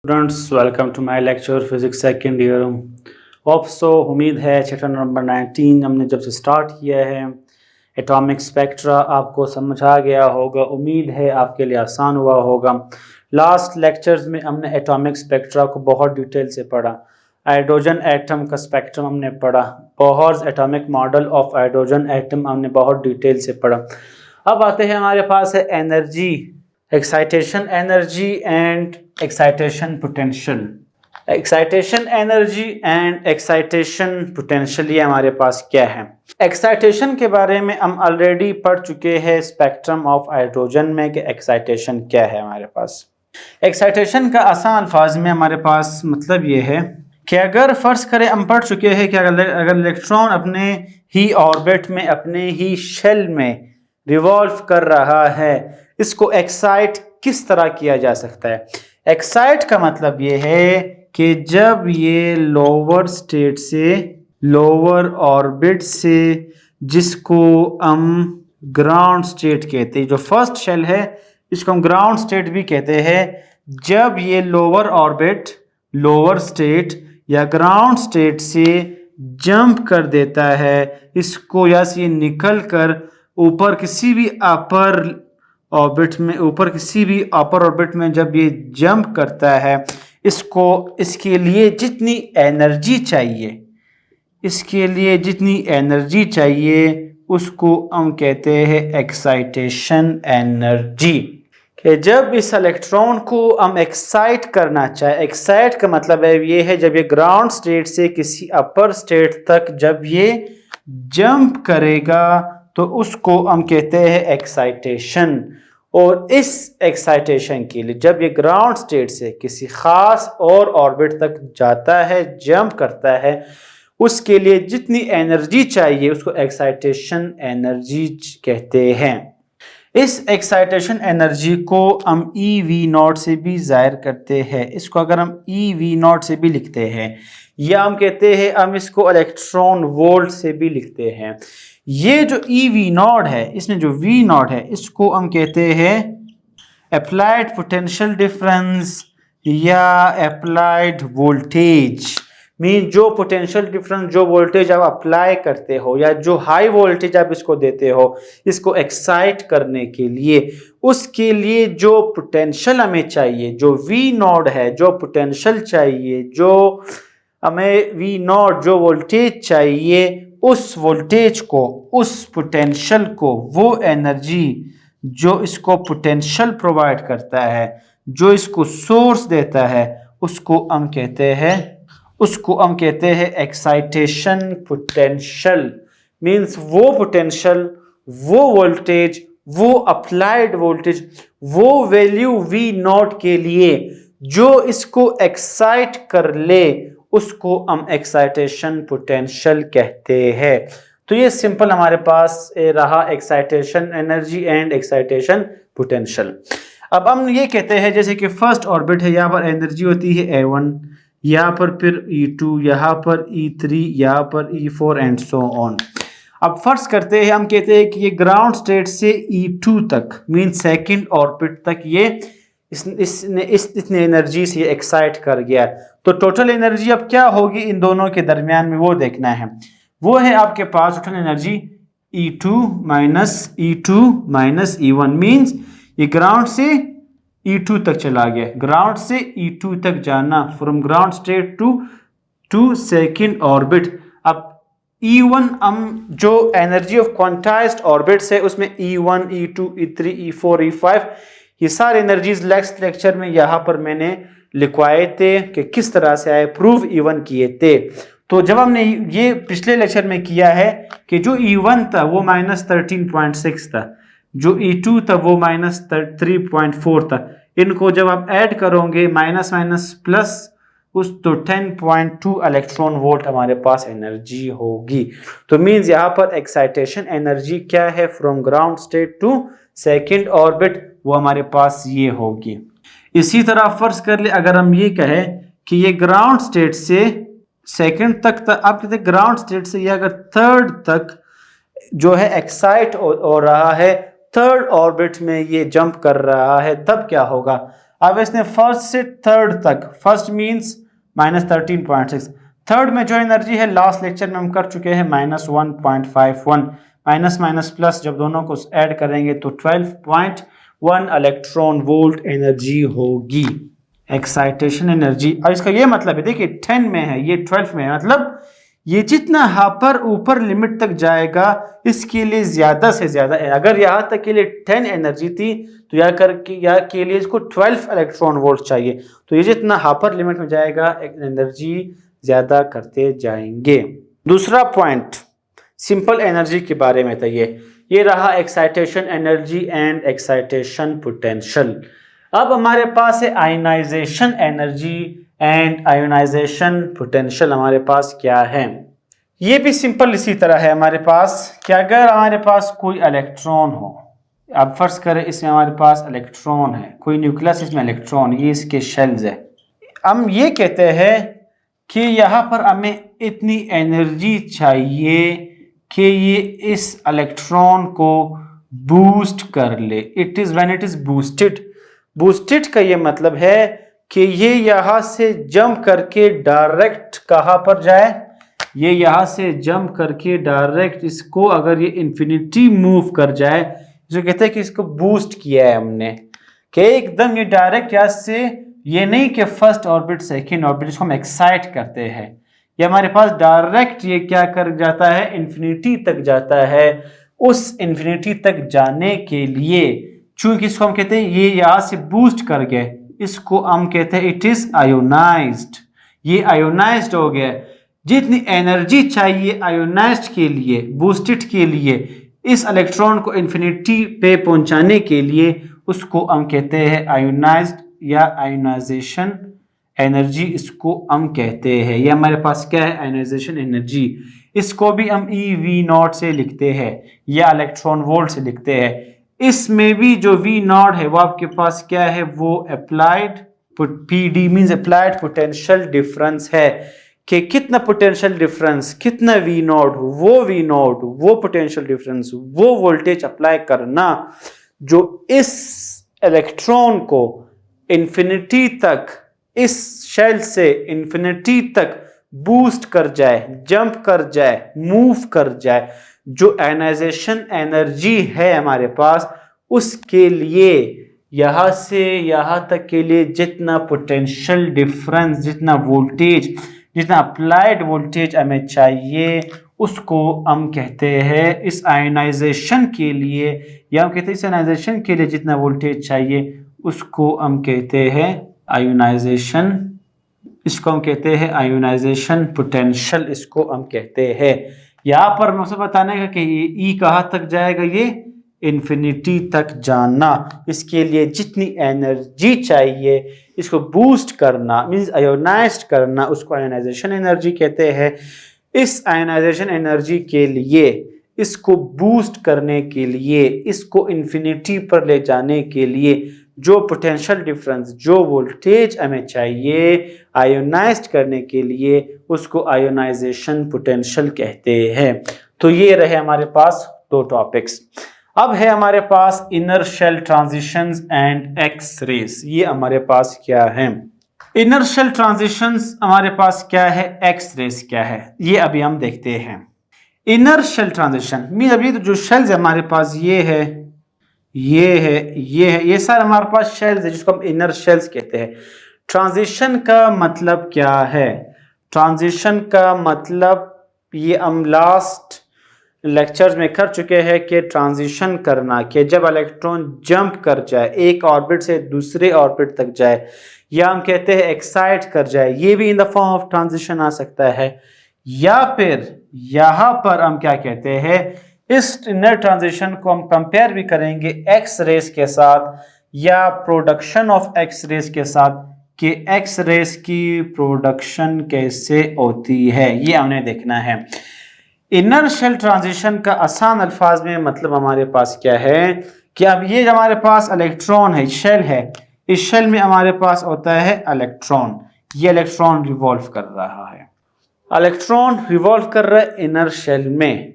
Students welcome to my lecture physics second year. Hope so उम्मीद है chapter number 19 हमने जब से स्टार्ट किया है एटॉमिक स्पेक्ट्रा आपको समझ आ गया होगा। उम्मीद है आपके लिए आसान हुआ होगा। लास्ट लेक्चर्स में हमने एटॉमिक स्पेक्ट्रा को बहुत डिटेल से पढ़ा। हाइड्रोजन एटम का स्पेक्ट्रम हमने पढ़ा। Bohr's atomic model of hydrogen atom हमने बहुत डिटेल से पढ़ा। अब आते हैं हमारे पास है energy, excitation energy and excitation potential. Excitation energy and excitation potential ये हमारे पास क्या है। एक्साइटेशन के बारे में हम ऑलरेडी पढ़ चुके हैं स्पेक्ट्रम ऑफ हाइड्रोजन में कि एक्साइटेशन क्या है हमारे पास। एक्साइटेशन का आसान अल्फाज में हमारे पास मतलब ये है कि अगर फर्ज करें हम पढ़ चुके हैं कि अगर इलेक्ट्रॉन अपने ही ऑर्बिट में अपने ही शेल में रिवॉल्व कर रहा है, इसको एक्साइट किस तरह किया जा सकता है। एक्साइट का मतलब ये है कि जब ये लोअर स्टेट से लोअर ऑर्बिट से जिसको हम ग्राउंड स्टेट कहते हैं, जो फर्स्ट शेल है इसको हम ग्राउंड स्टेट भी कहते हैं। जब ये लोअर ऑर्बिट लोअर स्टेट या ग्राउंड स्टेट से जंप कर देता है, इसको या से निकल कर ऊपर किसी भी अपर ऑर्बिट में जब ये जंप करता है, इसके लिए जितनी एनर्जी चाहिए उसको हम कहते हैं एक्साइटेशन एनर्जी। कि जब इस इलेक्ट्रॉन को हम एक्साइट करना चाहे, एक्साइट का मतलब है ये है जब ये ग्राउंड स्टेट से किसी अपर स्टेट तक जब ये जंप करेगा तो उसको हम कहते हैं एक्साइटेशन। और इस एक्साइटेशन के लिए जब ये ग्राउंड स्टेट से किसी खास और ऑर्बिट तक जाता है, जंप करता है, उसके लिए जितनी एनर्जी चाहिए उसको एक्साइटेशन एनर्जी कहते हैं। इस एक्साइटेशन एनर्जी को हम EV0 से भी जाहिर करते हैं। इसको अगर हम EV0 से भी लिखते हैं या हम कहते हैं हम इसको इलेक्ट्रॉन वोल्ट से भी लिखते हैं। ये जो EV0 है, इसमें जो V0 है, इसको हम कहते हैं अप्लाइड पोटेंशियल डिफरेंस या अप्लाइड वोल्टेज। मीन जो पोटेंशियल डिफरेंस, जो वोल्टेज आप अप्लाई करते हो या जो हाई वोल्टेज आप इसको देते हो इसको एक्साइट करने के लिए, उसके लिए जो पोटेंशियल हमें चाहिए, जो V0 है, जो पोटेंशियल चाहिए, जो हमें V0 जो वोल्टेज चाहिए, उस वोल्टेज को, उस पोटेंशियल को, वो एनर्जी जो इसको पोटेंशियल प्रोवाइड करता है, जो इसको सोर्स देता है, उसको हम कहते हैं एक्साइटेशन पोटेंशियल। मींस वो पोटेंशियल, वो वोल्टेज, वो अप्लाइड वोल्टेज, वो वैल्यू V0 के लिए जो इसको एक्साइट कर ले, उसको हम एक्साइटेशन पोटेंशियल कहते हैं। तो ये सिंपल हमारे पास रहा excitation energy and excitation potential. अब हम ये कहते हैं जैसे कि फर्स्ट ऑर्बिट है, यहाँ पर एनर्जी होती है A1, यहाँ पर फिर E2, यहाँ पर E3, यहाँ पर E4 एंड सो ऑन। अब फर्ज करते हैं हम कहते हैं कि ये ग्राउंड स्टेट से E2 तक मीन सेकंड ऑर्बिट तक ये इतने एनर्जी से एक्साइट कर गया। तो टोटल एनर्जी अब क्या होगी इन दोनों के दरमियान में वो देखना है। वो है आपके पास total energy E2 minus E1। Means ये ग्राउंड से E2 तक चला गया, ग्राउंड से E2 तक जाना, from ground state to second orbit. अब E1 हम जो एनर्जी ऑफ क्वांटाइज्ड ऑर्बिट्स है उसमें E1, E2, E3, E4, E5 ये सारे एनर्जीज नेक्स्ट लेक्चर में यहाँ पर मैंने लिखवाए थे कि किस तरह से आए, प्रूव E1 किए थे। तो जब हमने ये पिछले लेक्चर में किया है कि जो E1 था वो -13.6 था, जो E2 था वो -3.4 था, इनको जब आप ऐड करोगे माइनस माइनस प्लस उस तो 10.2 इलेक्ट्रॉन वोल्ट हमारे पास एनर्जी होगी। तो मींस यहाँ पर एक्साइटेशन एनर्जी क्या है from ground state to second orbit, वो हमारे पास ये होगी। इसी तरह फर्ज कर ले अगर हम ये कहें कि ये ग्राउंड स्टेट से सेकंड तक आप कहते ग्राउंड स्टेट से ये अगर थर्ड तक जो है एक्साइट हो रहा है, थर्ड ऑर्बिट में ये जंप कर रहा है, तब क्या होगा। अब इसने फर्स्ट से थर्ड तक, फर्स्ट मीन्स -13.6, थर्ड में जो एनर्जी है लास्ट लेक्चर में हम कर चुके हैं -1.51, माइनस माइनस प्लस जब दोनों को ऐड करेंगे तो 12.1 इलेक्ट्रॉन वोल्ट एनर्जी होगी एक्साइटेशन एनर्जी। अब इसका ये मतलब है, देखिए 10 में है, ये 12 में है, मतलब ये जितना हापर ऊपर लिमिट तक जाएगा इसके लिए ज्यादा से ज्यादा, अगर यहाँ तक के लिए 10 एनर्जी थी तो यहाँ के लिए इसको 12 इलेक्ट्रॉन वोल्ट चाहिए, तो ये जितना हापर लिमिट में जाएगा एनर्जी ज्यादा करते जाएंगे। दूसरा पॉइंट सिंपल एनर्जी के बारे में था, ये रहा excitation energy and excitation potential. अब हमारे पास है ionisation energy and ionisation potential. हमारे पास क्या है, ये भी सिंपल इसी तरह है हमारे पास कि अगर हमारे पास कोई इलेक्ट्रॉन हो, अब फर्ज करें इसमें हमारे पास इलेक्ट्रॉन है, कोई न्यूक्लियस इसमें इलेक्ट्रॉन, ये इसके शेल्स है, हम ये कहते हैं कि यहाँ पर हमें इतनी एनर्जी चाहिए कि ये इस इलेक्ट्रॉन को बूस्ट कर ले। It is when it is boosted, boosted का ये मतलब है कि ये यहां से जंप करके डायरेक्ट कहां पर जाए, ये यहां से जंप करके डायरेक्ट इसको अगर ये इंफिनिटी मूव कर जाए, जो कहते हैं कि इसको बूस्ट किया है हमने, कि एकदम ये डायरेक्ट यहां से, ये नहीं कि फर्स्ट ऑर्बिट सेकेंड ऑर्बिट, जिसको हम एक्साइट करते हैं, ये हमारे पास डायरेक्ट ये क्या कर जाता है, इंफिनिटी तक जाता है। उस इंफिनिटी तक जाने के लिए चूंकि इसको हम कहते हैं ये यहां से बूस्ट कर गए, इसको हम कहते हैं इट इज आयोनाइज्ड, ये आयोनाइज्ड हो गया। जितनी एनर्जी चाहिए आयोनाइज्ड के लिए, बूस्टेड के लिए, इस इलेक्ट्रॉन को इंफिनिटी पे पहुंचाने के लिए, उसको हम कहते हैं आयोनाइज्ड या आयोनाइजेशन एनर्जी, इसको हम कहते हैं। ये हमारे पास क्या है, आयोनाइजेशन एनर्जी। इसको भी हम EV0 से लिखते हैं या इलेक्ट्रॉन वोल्ट से लिखते हैं। इसमें भी जो V0 है वो आपके पास क्या है, वो applied PD means applied potential difference है, कि कितना पोटेंशियल डिफरेंस, कितना V0, वो पोटेंशियल डिफरेंस, वो वोल्टेज अप्लाई करना जो इस इलेक्ट्रॉन को इंफिनिटी तक, इस शेल से इंफिनिटी तक बूस्ट कर जाए, जंप कर जाए, मूव कर जाए। जो आयोनाइजेशन एनर्जी है हमारे पास, उसके लिए यहां से यहां तक के लिए जितना पोटेंशियल डिफरेंस, जितना वोल्टेज, जितना अप्लाइड वोल्टेज हमें चाहिए, उसको हम कहते हैं इस आयोनाइजेशन के लिए, या हम कहते हैं इस आयोनाइजेशन के लिए जितना वोल्टेज चाहिए उसको हम कहते हैं आयोनाइजेशन, इसको हम कहते हैं आयोनाइजेशन पोटेंशियल, इसको हम कहते हैं। यहाँ पर मुझे बताने का कि ये E कहाँ तक जाएगा, ये इन्फिनिटी तक जाना। इसके लिए जितनी एनर्जी चाहिए इसको बूस्ट करना मींस आयोनाइज्ड करना, उसको आयोनाइजेशन एनर्जी कहते हैं। इस आयोनाइजेशन एनर्जी के लिए, इसको बूस्ट करने के लिए, इसको इन्फिनिटी पर ले जाने के लिए जो पोटेंशियल डिफरेंस, जो वोल्टेज हमें चाहिए आयोनाइज्ड करने के लिए, उसको आयोनाइजेशन पोटेंशियल कहते हैं। तो ये रहे हमारे पास दो टॉपिक्स। अब है हमारे पास inner shell transitions and X rays. ये हमारे पास क्या है, इनर शेल ट्रांजिशंस हमारे पास क्या है, एक्स रेस क्या है, ये अभी हम देखते हैं। इनर शेल ट्रांजिशन मीन अभी तो जो शेल्स हमारे पास ये है, ये है, ये है, ये सारे हमारे पास शेल्स है जिसको हम इनर शेल्स कहते हैं। ट्रांजिशन का मतलब क्या है, ट्रांजिशन का मतलब ये हम लास्ट लेक्चर्स में कर चुके हैं कि ट्रांजिशन करना, कि जब इलेक्ट्रॉन जंप कर जाए, एक ऑर्बिट से दूसरे ऑर्बिट तक जाए, या हम कहते हैं एक्साइट कर जाए, ये भी in the form of transition आ सकता है। या फिर यहाँ पर हम क्या कहते हैं, इस इनर ट्रांजिशन को हम कंपेयर भी करेंगे एक्स रेस के साथ या प्रोडक्शन ऑफ एक्स रेस के साथ, कि एक्स रेस की प्रोडक्शन कैसे होती है, ये हमने देखना है। इनर शेल ट्रांजिशन का आसान अल्फाज में मतलब हमारे पास क्या है कि अब ये हमारे पास इलेक्ट्रॉन है, शेल है, इस शेल में हमारे पास होता है इलेक्ट्रॉन, ये इलेक्ट्रॉन रिवॉल्व कर रहा है, इलेक्ट्रॉन रिवॉल्व कर रहा है इनर शेल में।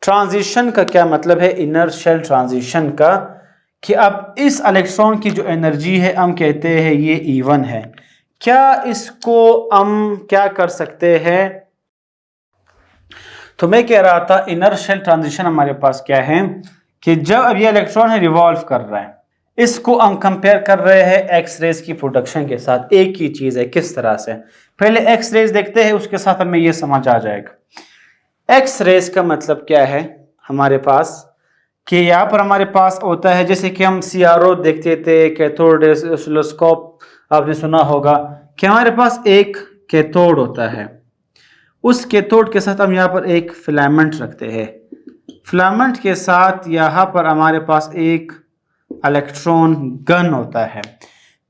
ट्रांजिशन का क्या मतलब है इनर शेल ट्रांजिशन का, कि अब इस इलेक्ट्रॉन की जो एनर्जी है हम कहते हैं ये E1 है। क्या इसको हम क्या कर सकते हैं? तो मैं कह रहा था इनर्शियल ट्रांजिशन हमारे पास क्या है कि जब अब ये इलेक्ट्रॉन है रिवॉल्व कर रहा है, इसको हम कंपेयर कर रहे हैं एक्स रेज की प्रोडक्शन के साथ। एक ही चीज है, किस तरह से? पहले एक्स रेज देखते हैं, उसके साथ हमें ये समझ आ जाएगा। एक्स रेज का मतलब क्या है हमारे पास कि यहाँ पर हमारे पास होता है, जैसे कि हम CRO देखते थे, कैथोड ऑसिलोस्कोप आपने सुना होगा, कि हमारे पास एक कैथोड होता है, उस कैथोड के साथ हम यहाँ पर एक फिलामेंट रखते हैं, फिलामेंट के साथ यहाँ पर हमारे पास एक इलेक्ट्रॉन गन होता है।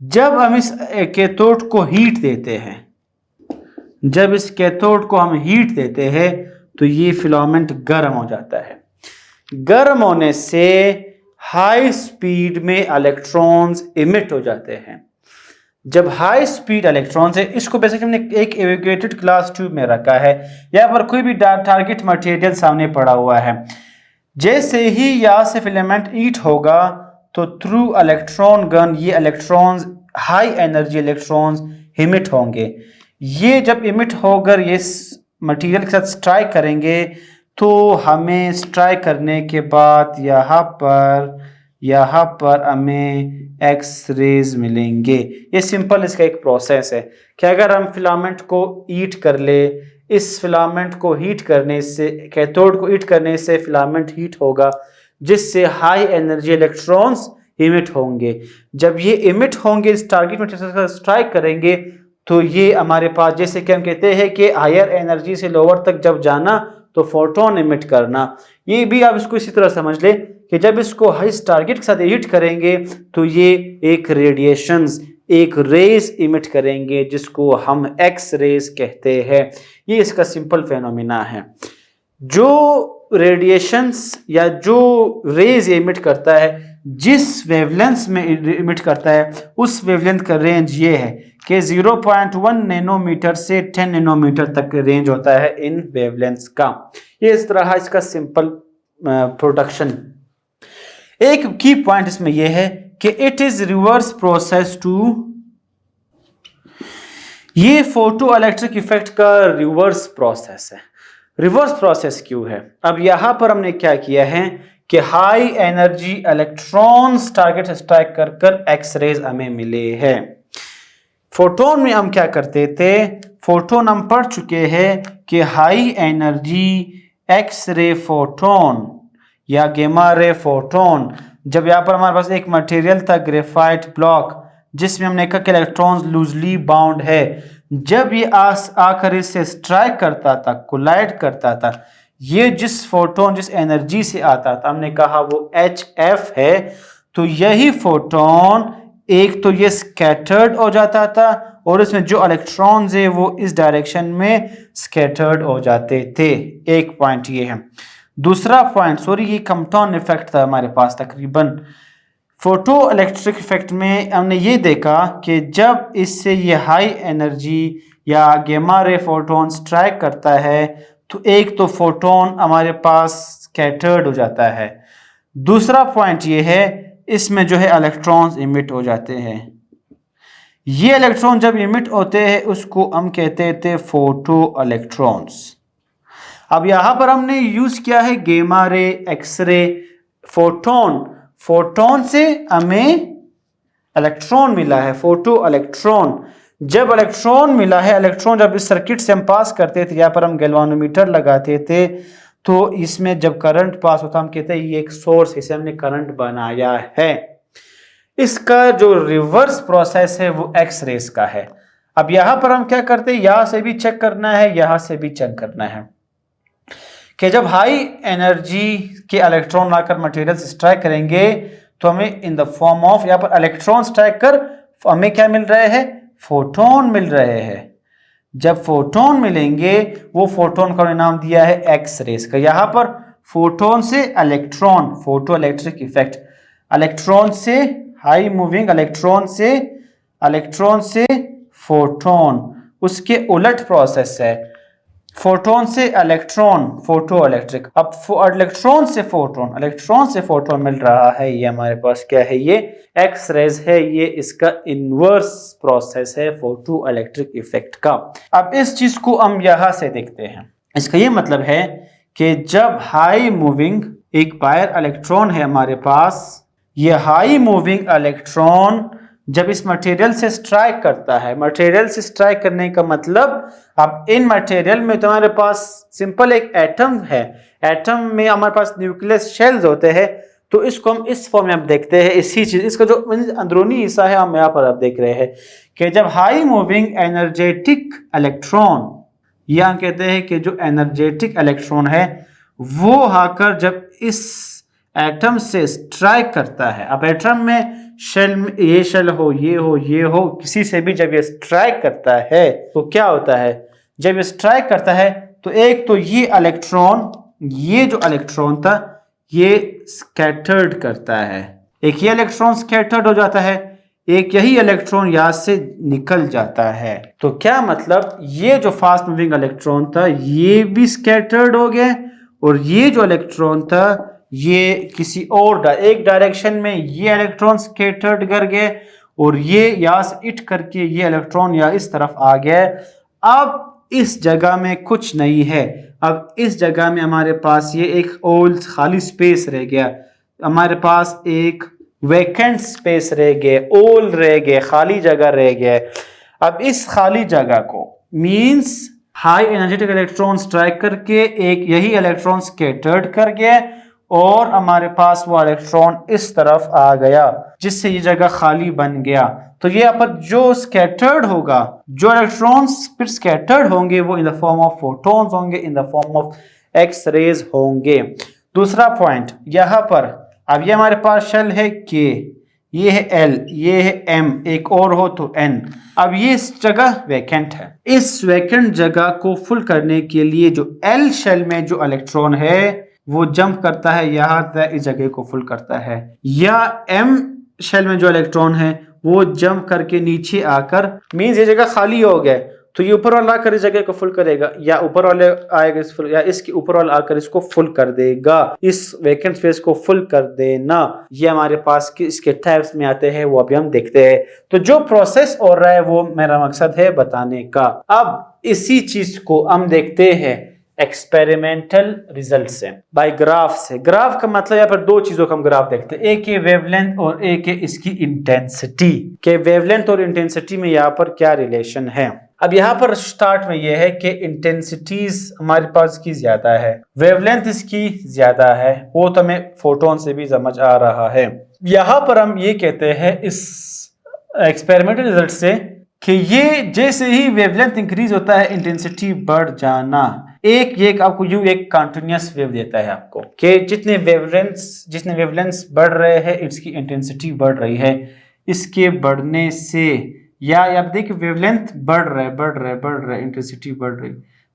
जब हम इस कैथोड को हीट देते हैं, जब इस कैथोड को हम हीट देते हैं तो ये फिलामेंट गर्म हो जाता है। गर्म होने से हाई स्पीड में इलेक्ट्रॉन्स इमिट हो जाते हैं। जब हाई स्पीड इलेक्ट्रॉन्स है, इसको बेसिकली हमने एक इवेक्यूएटेड ग्लास ट्यूब में रखा है, यहाँ पर कोई भी टारगेट मटेरियल सामने पड़ा हुआ है। जैसे ही यहाँ से फिलामेंट हीट होगा तो थ्रू इलेक्ट्रॉन गन ये electrons, high energy electrons emit होंगे। ये जब इमिट होकर ये मटेरियल के साथ स्ट्राइक करेंगे तो हमें स्ट्राइक करने के बाद यहाँ पर हमें एक्स रेज मिलेंगे। ये सिंपल इसका एक प्रोसेस है कि अगर हम फिलामेंट को हीट कर ले, इस फिलामेंट को हीट करने से, कैथोड को हीट करने से फिलामेंट हीट होगा, जिससे हाई एनर्जी इलेक्ट्रॉन्स इमिट होंगे। जब ये इमिट होंगे, इस टारगेट मटेरियल से स्ट्राइक करेंगे तो ये हमारे पास, जैसे कि हम कहते हैं कि हायर एनर्जी से लोअर तक जब जाना तो फोटोन इमिट करना, ये भी आप इसको इसी तरह समझ ले कि जब इसको हाई टारगेट के साथ हीट करेंगे तो ये एक रेडिएशंस, एक रेज इमिट करेंगे जिसको हम एक्स रेज कहते हैं। ये इसका सिंपल फेनोमेना है। जो रेडिएशंस या जो रेज इमिट करता है, जिस वेवलेंथ में इमिट करता है, उस वेवलेंथ का रेंज ये है कि 0.1 नैनोमीटर से 10 नैनोमीटर तक रेंज होता है इन वेवलेंथ्स का। ये इस तरह इसका सिंपल प्रोडक्शन। एक की पॉइंट इसमें यह है कि it is reverse process to, ये फोटो इलेक्ट्रिक इफेक्ट का रिवर्स प्रोसेस है। रिवर्स प्रोसेस क्यों है? अब यहां पर हमने क्या किया है कि हाई एनर्जी इलेक्ट्रॉन्स टारगेट से स्ट्राइक कर कर एक्स रेज हमें मिले हैं। फोटोन में हम क्या करते थे? फोटोन हम पढ़ चुके हैं कि high energy X ray photon या गेमा रे फोटोन, जब यहाँ पर हमारे पास एक मटेरियल था ग्रेफाइट ब्लॉक, जिसमें हमने कहा कि इलेक्ट्रॉन्स लूजली बाउंड है, जब ये आकर इससे स्ट्राइक करता था, कोलाइड करता था, ये जिस फोटोन, जिस एनर्जी से आता था, हमने कहा वो HF है। तो यही फोटोन एक तो ये स्कैटर्ड हो जाता था और इसमें जो इलेक्ट्रॉन्स है वो इस डायरेक्शन में स्कैटर्ड हो जाते थे। एक पॉइंट ये है। दूसरा पॉइंट, सॉरी, ये कम्पटाउन इफेक्ट था हमारे पास तकरीबन। फोटो इलेक्ट्रिक इफेक्ट में हमने ये देखा कि जब इससे ये हाई एनर्जी या गेमा रे फोटोन स्ट्राइक करता है तो एक तो फोटोन हमारे पास स्कैटर्ड हो जाता है, दूसरा पॉइंट ये है इसमें जो है इलेक्ट्रॉन्स इमिट हो जाते हैं। ये इलेक्ट्रॉन जब इमिट होते हैं उसको हम कहते थे फोटो इलेक्ट्रॉन्स। अब यहां पर हमने यूज किया है गेमा रे, एक्सरे, फोटोन। फोटोन से हमें इलेक्ट्रॉन मिला है, फोटो इलेक्ट्रॉन। जब इलेक्ट्रॉन मिला है, इलेक्ट्रॉन जब इस सर्किट से हम पास करते थे, यहाँ पर हम गैल्वानोमीटर लगाते थे, तो इसमें जब करंट पास होता हम कहते हैं ये एक सोर्स, इसे हमने करंट बनाया है। इसका जो रिवर्स प्रोसेस है वो एक्स रेस का है। अब यहां पर हम क्या करते हैं, यहां से भी चेक करना है, यहां से भी चेक करना है कि जब हाई एनर्जी के इलेक्ट्रॉन आकर मटेरियल से स्ट्राइक करेंगे तो हमें इन द फॉर्म ऑफ, यहाँ पर इलेक्ट्रॉन स्ट्राइक कर हमें क्या मिल रहे हैं, फोटोन मिल रहे हैं। जब फोटोन मिलेंगे, वो फोटोन का नाम दिया है एक्स रेस का। यहां पर फोटोन से electron, photo electric effect, electron से हाई मूविंग इलेक्ट्रॉन से फोटोन, उसके उलट प्रोसेस है। फोटोन से इलेक्ट्रॉन, फोटो इलेक्ट्रिक। अब इलेक्ट्रॉन से फोटोन, इलेक्ट्रॉन से फोटोन मिल रहा है, ये हमारे पास क्या है, ये एक्स रेज है, ये इसका इनवर्स प्रोसेस है फोटो इलेक्ट्रिक इफेक्ट का। अब इस चीज को हम यहां से देखते हैं। इसका ये मतलब है कि जब हाई मूविंग एक बायर इलेक्ट्रॉन है हमारे पास, ये हाई मूविंग इलेक्ट्रॉन जब इस मटेरियल से स्ट्राइक करता है, मटेरियल से स्ट्राइक करने का मतलब अब इन मटेरियल में तुम्हारे पास सिंपल एक एटम है, एटम में हमारे पास न्यूक्लियस शेल्स होते हैं, तो इसको हम इस फॉर्म में आप देखते हैं, इसी चीज इसका जो अंदरूनी हिस्सा है हम यहाँ पर आप देख रहे हैं कि जब हाई मूविंग एनर्जेटिक इलेक्ट्रॉन, यहाँ कहते हैं कि जो एनर्जेटिक इलेक्ट्रॉन है वो आकर जब इस एटम से स्ट्राइक करता है, अब एटम में शेल में ये शेल हो, ये हो, ये हो, किसी से भी जब ये स्ट्राइक करता है तो क्या होता है, जब ये स्ट्राइक करता है तो एक तो ये इलेक्ट्रॉन, ये जो इलेक्ट्रॉन था ये स्कैटर्ड करता है, एक ये इलेक्ट्रॉन स्कैटर्ड हो जाता है, एक यही इलेक्ट्रॉन यहाँ से निकल जाता है। तो क्या मतलब ये जो फास्ट मूविंग इलेक्ट्रॉन था ये भी स्कैटर्ड हो गया और ये जो इलेक्ट्रॉन था ये किसी और एक डायरेक्शन में ये इलेक्ट्रॉन स्कैटर्ड कर गए और ये यहाँ से इट करके ये इलेक्ट्रॉन या इस तरफ आ गया। अब इस जगह में कुछ नहीं है, अब इस जगह में हमारे पास ये एक ओल्ड खाली स्पेस रह गया, हमारे पास एक वैकेंट स्पेस रह गया, ओल रह गया, खाली जगह रह गया। अब इस खाली जगह को means high energetic electron strike करके एक यही इलेक्ट्रॉन स्कैटर्ड कर गया और हमारे पास वो इलेक्ट्रॉन इस तरफ आ गया जिससे ये जगह खाली बन गया। तो ये यहाँ पर जो स्कैटर्ड होगा, जो इलेक्ट्रॉन्स फिर स्कैटर्ड होंगे वो in the form of photons होंगे, in the form of X rays होंगे। दूसरा पॉइंट यहाँ पर, अब ये हमारे पास शेल है के, ये है एल, ये है एम, एक और हो तो एन। अब ये इस जगह वैकेंट है, इस वैकेंट जगह को फुल करने के लिए जो एल शेल में जो इलेक्ट्रॉन है वो जंप करता है यहाँ तक इस जगह को फुल करता है, या एम शेल में जो इलेक्ट्रॉन है वो जंप करके नीचे आकर मींस ये जगह खाली हो गया तो ये ऊपर वाला आकर इस जगह को फुल करेगा, या ऊपर वाले आएगा इस फुल, या इसके ऊपर वाला आकर इसको फुल कर देगा, इस वैकेंट स्पेस को फुल कर देना। ये हमारे पास इसके टाइप्स में आते हैं, वो अभी हम देखते हैं। तो जो प्रोसेस हो रहा है वो मेरा मकसद है बताने का। अब इसी चीज को हम देखते हैं एक्सपेरिमेंटल रिजल्ट से, बाय ग्राफ से। ग्राफ का मतलब यहाँ पर दो चीजों का हम ग्राफ देखते हैं, एक है वेवलेंथ और एक है इसकी इंटेंसिटी, के वेवलेंथ और इंटेंसिटी में यहाँ पर क्या रिलेशन है। अब यहाँ पर स्टार्ट में यह है कि इंटेंसिटीज हमारे पास की ज्यादा है, वेवलेंथ इसकी ज्यादा है, वो तो हमें फोटोन से भी समझ आ रहा है। यहाँ पर हम ये कहते हैं इस एक्सपेरिमेंटल रिजल्ट से कि ये जैसे ही वेवलेंथ इंक्रीज होता है इंटेंसिटी बढ़ जाना। एक आपको यू एक कंटिन्यूअस वेव देता है आपको कि जितने वेवलेंथ्स बढ़ रहे हैं इसकी इंटेंसिटी बढ़ रही है, इसके बढ़ने से या आप देखिए वेवलेंथ बढ़ रहा है इंटेंसिटी बढ़ रही,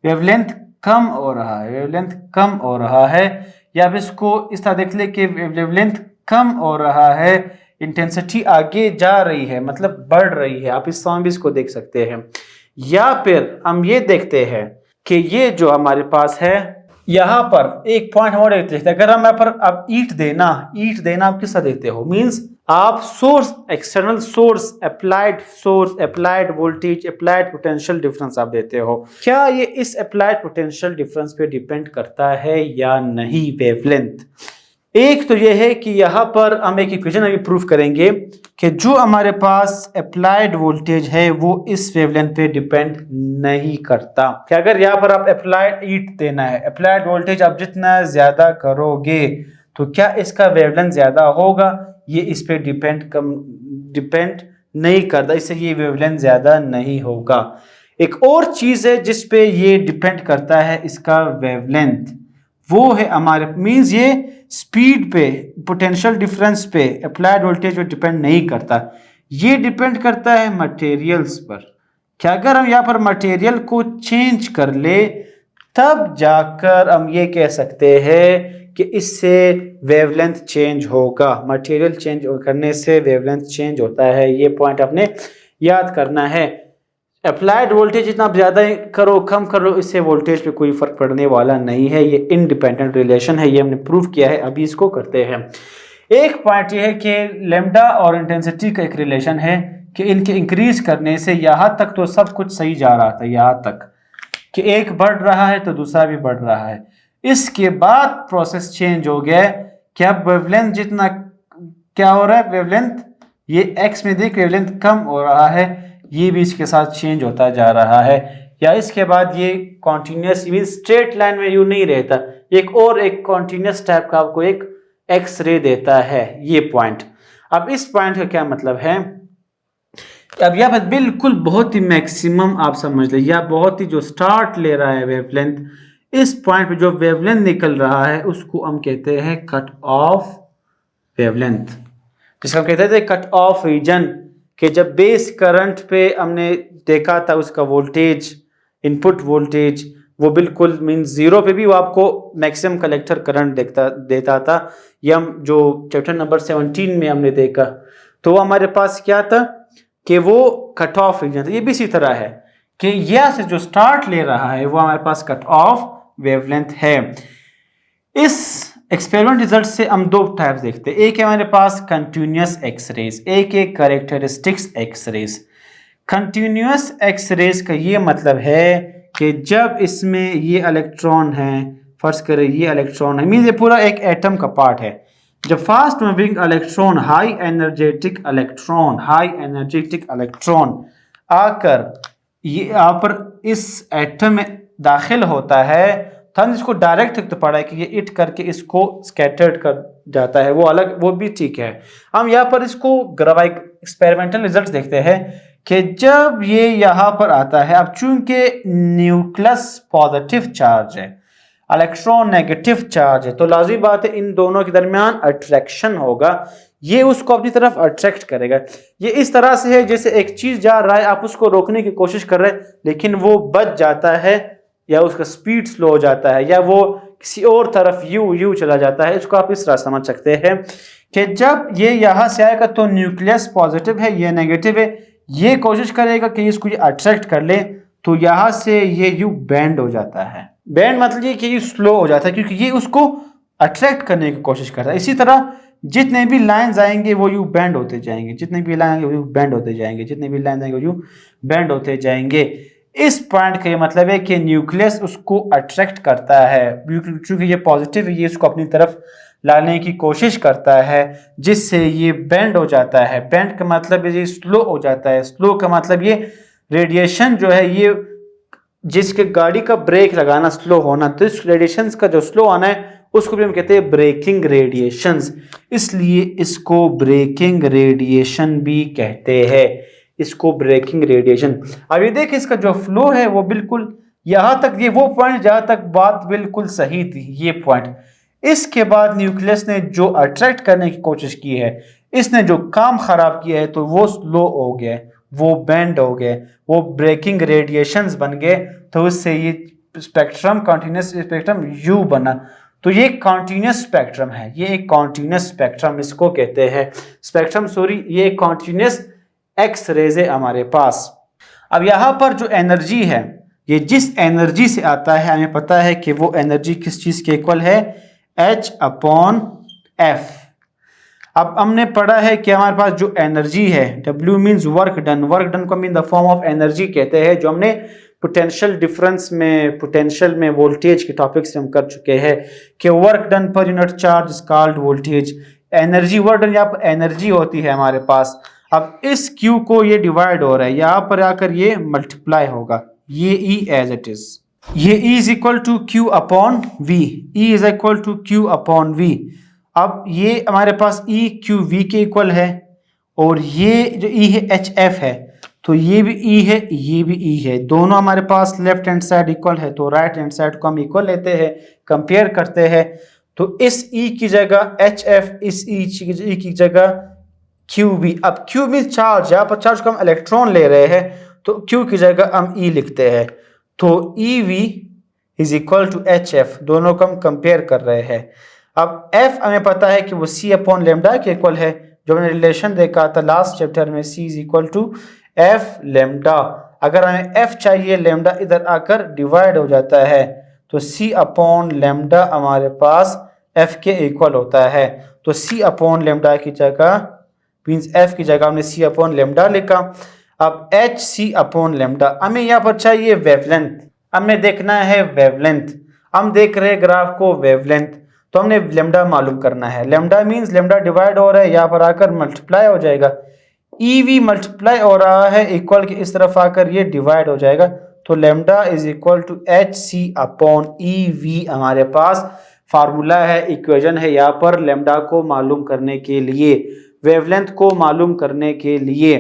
वेवलेंथ कम हो रहा है, वेवलेंथ कम हो रहा है, या आप इसको इस तरह देख ले कि वेवलेंथ कम हो रहा है, इंटेंसिटी आगे जा रही है मतलब बढ़ रही है, आप इस फॉर्म भी इसको देख सकते हैं। या फिर हम ये देखते हैं कि ये जो हमारे पास है यहाँ पर एक पॉइंट और देखते हैं, अगर हम यहाँ पर अब ईट देना आप किस तरह देते हो, मींस आप source, external source, applied voltage, applied potential difference आप देते हो। क्या ये इस अप्लाइड पोटेंशियल डिफरेंस पे डिपेंड करता है या नहीं वेवलेंथ? एक तो ये है कि यहाँ पर हम एक इक्वेशन अभी प्रूफ करेंगे कि जो हमारे पास अप्लाइड वोल्टेज है वो इस वेवलेंथ पे डिपेंड नहीं करता। कि अगर यहाँ पर आप अप्लाइड ईट देना है, अप्लाइड वोल्टेज आप जितना ज्यादा करोगे तो क्या इसका वेवलेंथ ज्यादा होगा? ये इस पे डिपेंड नहीं करता, इससे ये वेवलेंथ ज्यादा नहीं होगा। एक और चीज है जिस पे ये डिपेंड करता है इसका वेवलेंथ, वो है हमारे मींस ये स्पीड पे, पोटेंशियल डिफरेंस पे, अप्लाइड वोल्टेज पे डिपेंड नहीं करता, ये डिपेंड करता है मटेरियल्स पर। क्या अगर हम यहाँ पर मटेरियल को चेंज कर ले तब जाकर हम ये कह सकते हैं कि इससे वेवलेंथ चेंज होगा, मटेरियल चेंज करने से वेवलेंथ चेंज होता है। ये पॉइंट आपने याद करना है। अप्लाइड वोल्टेज जितना आप ज़्यादा करो कम करो इससे वोल्टेज पे कोई फ़र्क पड़ने वाला नहीं है, ये इंडिपेंडेंट रिलेशन है, ये हमने प्रूव किया है। अभी इसको करते हैं। एक पॉइंट ये है कि लेमडा और इंटेंसिटी का एक रिलेशन है कि इनके इंक्रीज करने से यहाँ तक तो सब कुछ सही जा रहा था, यहाँ तक कि एक बढ़ रहा है तो दूसरा भी बढ़ रहा है। इसके बाद प्रोसेस चेंज हो गया कि अब वेवलेंथ जितना क्या हो रहा है, वेवलेंथ ये एक्स में देख वेवलेंथ कम हो रहा है, ये भी इसके साथ चेंज होता जा रहा है। या इसके बाद ये कॉन्टिन्यूस मीन स्ट्रेट लाइन में यू नहीं रहता, एक कॉन्टिन्यूस टाइप का आपको एक एक्स रे देता है, ये पॉइंट। अब इस पॉइंट का क्या मतलब है, अब यहाँ पर बिल्कुल बहुत ही मैक्सिमम आप समझ ले, या बहुत ही जो स्टार्ट ले रहा है वेवलेंथ, इस पॉइंट पे जो वेवलेंथ निकल रहा है उसको हम कहते हैं कट ऑफ वेवलेंथ, जिसको हम कहते थे कट ऑफ रीजन। कि जब बेस करंट पे हमने देखा था उसका वोल्टेज, इनपुट वोल्टेज वो बिल्कुल मीन जीरो पे भी वो आपको मैक्सिमम कलेक्टर करंट देता था। ये हम जो चैप्टर नंबर 17 में हमने देखा, तो वो हमारे पास क्या था कि वो कट ऑफ रीजन था। ये भी इसी तरह है कि यह से जो स्टार्ट ले रहा है वो हमारे पास कट ऑफ वेवलेंथ है। इस एक्सपेरिमेंट रिजल्ट से हम दो टाइप्स देखते हैं, एक है हमारे पास कंटिन्यूस एक्सरेज, एक कैरेक्टरिस्टिक्स एक्सरेज। कंटिन्यूस एक्सरेज का ये मतलब है कि जब इसमें ये इलेक्ट्रॉन है, फर्ज करें ये इलेक्ट्रॉन है, मीन ये पूरा एक एटम का पार्ट है, जब fast moving electron high energetic electron आकर ये यहाँ पर इस एटम में दाखिल होता है, तो हम इसको डायरेक्ट तो पढ़ा है कि ये इट करके इसको स्कैटर्ड कर जाता है, वो अलग, वो भी ठीक है। हम यहाँ पर इसको ग्राफिक एक्सपेरिमेंटल रिजल्ट देखते हैं कि जब ये यहाँ पर आता है, अब चूंकि न्यूक्लियस पॉजिटिव चार्ज है, इलेक्ट्रॉन नेगेटिव चार्ज है, तो लाजिमी बात है इन दोनों के दरमियान अट्रैक्शन होगा, ये उसको अपनी तरफ अट्रैक्ट करेगा। ये इस तरह से है जैसे एक चीज जा रहा है, आप उसको रोकने की कोशिश कर रहे हैं लेकिन वो बच जाता है, या उसका स्पीड स्लो हो जाता है, या वो किसी और तरफ यू चला जाता है। इसको आप इस तरह समझ सकते हैं कि जब ये यहाँ से आएगा तो न्यूक्लियस पॉजिटिव है, ये नेगेटिव है, ये कोशिश करेगा कि इसको ये अट्रैक्ट कर ले, तो यहाँ से ये यू बैंड हो जाता है। बैंड मतलब ये कि ये स्लो हो जाता है क्योंकि ये उसको अट्रैक्ट करने की कोशिश करता है। इसी तरह जितने भी लाइंस आएंगे वो यू बैंड होते जाएंगे, जितने भी लाइन आएंगे वो यू बैंड होते जाएंगे, जितने भी लाइन आएंगे वो यू बैंड होते जाएंगे। इस पॉइंट का ये मतलब है कि न्यूक्लियस उसको अट्रैक्ट करता है, क्योंकि ये पॉजिटिव है, ये इसको अपनी तरफ लाने की कोशिश करता है, जिससे ये बेंड हो जाता है। बेंड का मतलब ये स्लो हो जाता है, स्लो का मतलब ये रेडिएशन जो है, ये जिसके गाड़ी का ब्रेक लगाना स्लो होना, तो इस रेडिएशन का जो स्लो आना है उसको भी हम कहते हैं ब्रेकिंग रेडिएशंस, इसलिए इसको ब्रेकिंग रेडिएशन भी कहते हैं, इसको ब्रेकिंग रेडिएशन। अब ये देखिए इसका जो फ्लो है वो बिल्कुल यहाँ तक, ये वो पॉइंट जहाँ तक बात बिल्कुल सही थी, ये पॉइंट। इसके बाद न्यूक्लियस ने जो अट्रैक्ट करने की कोशिश की है, इसने जो काम खराब किया है, तो वो स्लो हो गया, वो बेंड हो गए, वो ब्रेकिंग रेडिएशंस बन गए, तो उससे ये स्पेक्ट्रम कॉन्टिन्यूस स्पेक्ट्रम यू बना। तो ये कॉन्टिन्यूस स्पेक्ट्रम है, ये एक कॉन्टिन्यूस स्पेक्ट्रम इसको कहते हैं, स्पेक्ट्रम सॉरी, ये कॉन्टिन्यूस एक्स रेज है हमारे पास। अब यहाँ पर जो एनर्जी है, ये जिस एनर्जी से आता है, हमें पता है कि वो एनर्जी किस चीज के इक्वल है, H/F। अब हमने पढ़ा है कि हमारे पास जो एनर्जी है, W means work done, work done को mean the form of energy कहते हैं, जो हमने पोटेंशियल डिफरेंस में, पोटेंशियल में वोल्टेज के टॉपिक से हम कर चुके हैं कि work done per unit charge is called voltage. Energy, work done यहाँ पर एनर्जी होती है हमारे पास। अब इस Q को ये डिवाइड हो रहा है, यहाँ पर आकर ये मल्टीप्लाई होगा, ये E एज इट इज, ये E is equal to Q upon V, E is equal to Q upon V। अब ये हमारे पास E Q V के इक्वल है, और ये जो E है HF है, तो ये भी E है, ये भी E है, दोनों हमारे पास लेफ्ट हैंड साइड इक्वल है, तो राइट हैंड साइड को हम इक्वल लेते हैं, कंपेयर करते हैं। तो इस E की जगह HF, इस E की जगह QV। अब Q मीन चार्ज, यहाँ पर चार्ज को हम इलेक्ट्रॉन ले रहे हैं, तो Q की जगह हम E लिखते हैं, तो EV is equal to HF, दोनों को हम कंपेयर कर रहे हैं। अब F हमें पता है कि वो C अपॉन लेमडा के इक्वल है, जो हमने रिलेशन देखा था लास्ट चैप्टर में, C is equal to F lambda. अगर हमें f चाहिए, लैम्डा इधर आकर डिवाइड हो जाता है, तो c अपॉन लैम्डा हमारे पास f के इक्वल होता है। तो c अपॉन लैम्डा की जगह मीन्स f की जगह हमने c अपॉन लैम्डा लिखा। अब h c अपॉन लैम्डा, हमें यहाँ पर चाहिए वेवलेंथ, हमें देखना है वेवलेंथ। हम देख रहे हैं ग्राफ को वेवलेंथ, तो हमने लैम्डा मालूम करना है। लैम्डा मीन्स लैम्डा डिवाइड हो रहा है, यहाँ पर आकर मल्टीप्लाई हो जाएगा। EV मल्टीप्लाई हो रहा है, इक्वल के इस तरफ आकर ये डिवाइड हो जाएगा। तो lambda is equal to HC upon EV हमारे पास फार्मूला है, इक्वेशन है यहाँ पर लैम्डा को मालूम करने के लिए, वेवलेंथ को मालूम करने के लिए।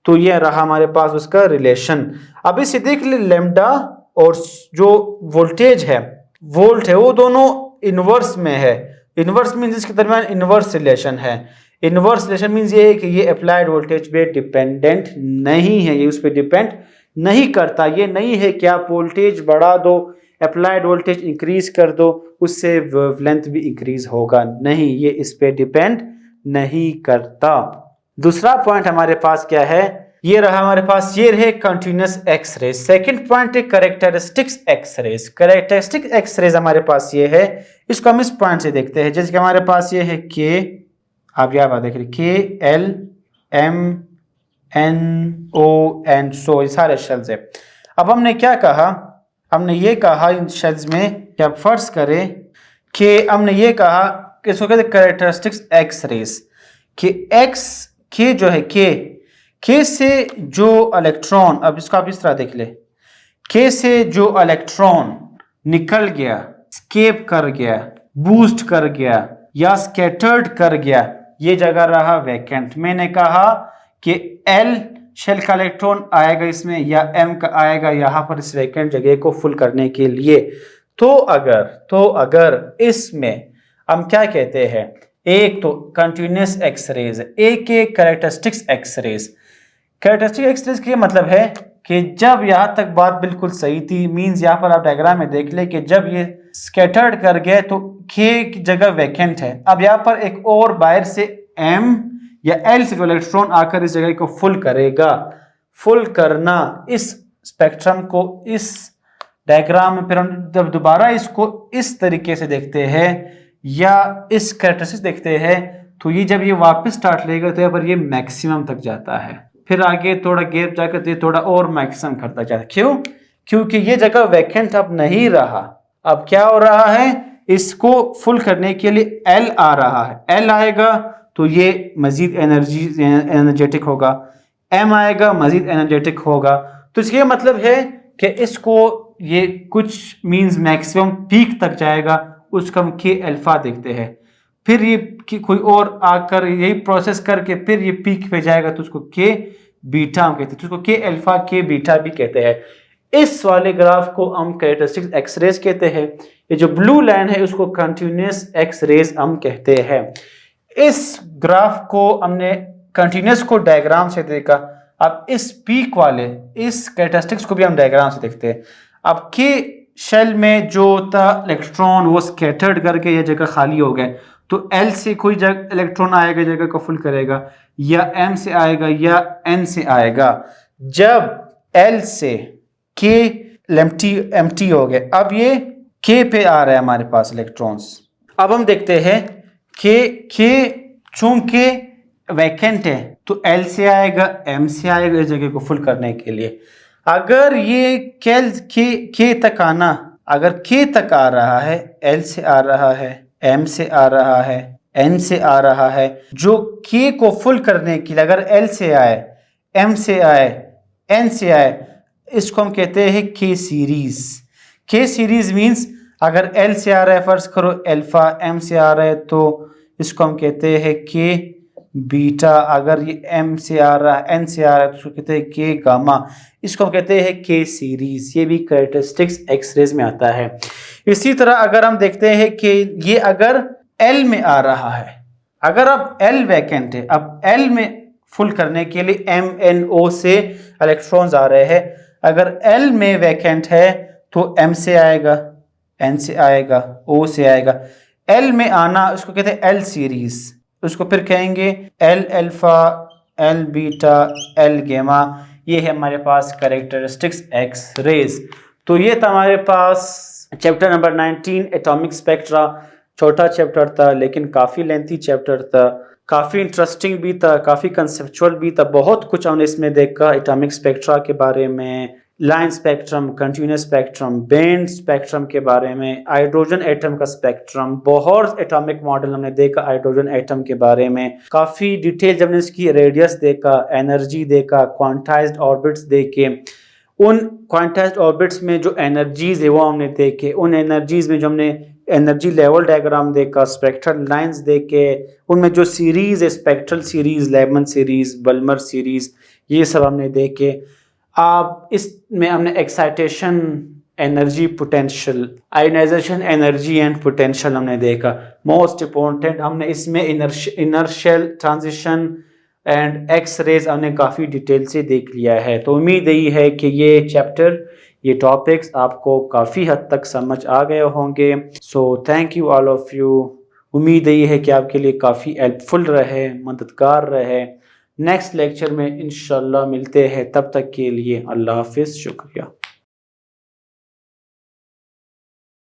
तो ये रहा हमारे पास उसका रिलेशन। अब इसे देख ले, लैम्डा और जो वोल्टेज है, वोल्ट है, वो दोनों इनवर्स में है। इनवर्स मीन्स इसके दरमियान इनवर्स रिलेशन है। इनवर्स रिलेशन मीन्स ये है कि ये अप्लाइड वोल्टेज पे डिपेंडेंट नहीं है, ये उस पर डिपेंड नहीं करता। ये नहीं है कि आप वोल्टेज बढ़ा दो, अप्लाइड वोल्टेज इंक्रीज कर दो, उससे वेवलेंथ भी इंक्रीज होगा, नहीं, ये इस पे डिपेंड नहीं करता। दूसरा पॉइंट हमारे पास क्या है, ये रहा हमारे पास, ये रहे continuous X rays. Second point है characteristics X rays. Characteristic X rays हमारे पास ये है, इसको हम इस पॉइंट से देखते हैं। जैसे कि हमारे पास ये है के, आप यहाँ बात देख रहे K L M N O N, so ये सारे शेल्स है। अब हमने क्या कहा, हमने ये कहा इन शेल्स में कि आप फर्ज करें कि हमने ये कहा कि इसको कहते हैं कैरेक्टरिस्टिक्स एक्स रेज, कि एक्स के जो है के से जो इलेक्ट्रॉन, अब इसको आप इस तरह देख ले, के से जो इलेक्ट्रॉन निकल गया, स्केप कर गया, बूस्ट कर गया या स्कैटर्ड कर गया, ये जगह रहा वैकेंट। मैंने कहा कि एल शेल का इलेक्ट्रॉन आएगा इसमें या एम का आएगा यहाँ पर इस वैकेंट जगह को फुल करने के लिए। तो अगर इसमें हम क्या कहते हैं, एक तो कंटिन्यूस एक्स रेज, एक characteristics X rays. Characteristic X rays का मतलब है कि जब यहाँ तक बात बिल्कुल सही थी, मींस यहाँ पर आप डायग्राम में देख ले कि जब ये स्कैटर्ड कर गए तो के की जगह वैकेंट है। अब यहाँ पर एक और बाहर से एम या एल से जो इलेक्ट्रॉन आकर इस जगह को फुल करेगा। फुल करना इस स्पेक्ट्रम को इस डायग्राम में, फिर हम जब दोबारा इसको इस तरीके से देखते हैं या इस कैरेक्टरिस्टिक्स देखते हैं, तो ये जब ये वापस स्टार्ट लेगा तो यहाँ पर ये मैक्सिमम तक जाता है, फिर आगे थोड़ा गैप जाकर ये थोड़ा और मैक्सिमम करता जाता है। क्यों? क्योंकि ये जगह वैकेंट अब नहीं रहा। अब क्या हो रहा है, इसको फुल करने के लिए एल आ रहा है। एल आएगा तो ये मजीद एनर्जेटिक होगा, एम आएगा मजीद एनर्जेटिक होगा। तो इसका मतलब है कि इसको ये कुछ मींस मैक्सिमम पीक तक जाएगा, उसको हम के अल्फा देखते हैं। फिर ये कोई और आकर यही प्रोसेस करके फिर ये पीक पे जाएगा तो उसको के बीटा हम कहते हैं, उसको के अल्फा के बीटा भी कहते हैं। इस वाले ग्राफ को हम कैरेक्टरिस्टिक एक्स रेज कहते हैं। ये जो ब्लू लाइन है उसको कंटिन्यूस एक्स रेज हम कहते हैं। इस ग्राफ को हमने कंटिन्यूस को डायग्राम से देखा। अब इस पीक वाले इस कैरेक्टरिस्टिक्स को भी हम डायग्राम से देखते हैं। अब के शेल में जो था इलेक्ट्रॉन वो स्कैटर्ड करके ये जगह खाली हो गए, तो एल से कोई जगह इलेक्ट्रॉन आएगा, जगह को फुल करेगा, या एम से आएगा या एन से आएगा। जब एल से के एम्प्टी हो गए, अब ये के पे आ रहा है हमारे पास इलेक्ट्रॉन्स। अब हम देखते हैं के चूंकि वैकेंट है तो एल से आएगा, एम से आएगा इस जगह को फुल करने के लिए। अगर ये के तक आना, अगर के तक आ रहा है, एल से आ रहा है, एम से आ रहा है, एन से आ रहा है, जो के को फुल करने के लिए अगर एल से आए, एम से आए, एन से आए, इसको हम कहते हैं के सीरीज। के सीरीज मीन्स अगर एल से आ रहा है, फर्ज करो अल्फा, एम से आ रहा है तो इसको हम कहते हैं के बीटा। अगर ये एम से आ रहा है, एन से आ रहा है तो उसको कहते हैं के गामा। इसको हम कहते हैं के सीरीज। ये भी कैरेक्टरिस्टिक्स एक्स रेज में आता है। इसी तरह अगर हम देखते हैं कि ये अगर एल में आ रहा है, अगर अब एल वैकेंट है, अब एल में फुल करने के लिए एम एन ओ से इलेक्ट्रॉन्स आ रहे हैं। अगर एल में वैकेंट है तो एम से आएगा, एन से आएगा, ओ से आएगा। एल में आना उसको कहते हैं एल सीरीज, उसको फिर कहेंगे L alpha, L beta, L गेमा। ये है हमारे पास कैरेक्टरिस्टिक्स एक्स रेज। तो ये था हमारे पास चैप्टर नंबर 19 एटॉमिक स्पेक्ट्रा। छोटा चैप्टर था लेकिन काफ़ी लेंथी चैप्टर था, काफ़ी इंटरेस्टिंग भी था, काफ़ी कंसेप्चुअल भी था। बहुत कुछ हमने इसमें देखा एटॉमिक स्पेक्ट्रा के बारे में, line spectrum, continuous spectrum, band spectrum के बारे में, हाइड्रोजन एटम का स्पेक्ट्रम, बहुत एटॉमिक मॉडल हमने देखा हाइड्रोजन एटम के बारे में, काफ़ी डिटेल जब हमने इसकी रेडियस देखा, एनर्जी देखा, क्वांटाइज्ड ऑर्बिट्स देखे, उन क्वांटाइज्ड ऑर्बिट्स में जो एनर्जीज है वो हमने देखे, उन एनर्जीज में जो हमने एनर्जी लेवल डायग्राम देखा, स्पेक्ट्रल लाइंस देखे, उनमें जो सीरीज है spectral series, Lyman series, Balmer series, ये सब हमने देखे। आप इसमें हमने excitation energy potential, ionisation energy and potential हमने देखा। मोस्ट इम्पोर्टेंट हमने इसमें inertial transition and X rays हमने काफ़ी डिटेल से देख लिया है। तो उम्मीद यही है कि ये चैप्टर, ये टॉपिक्स आपको काफ़ी हद तक समझ आ गए होंगे। So thank you all of you. उम्मीद यही है कि आपके लिए काफ़ी हेल्पफुल रहे, मददगार रहे। नेक्स्ट लेक्चर में इंशाल्लाह मिलते हैं, तब तक के लिए अल्लाह हाफिज़, शुक्रिया।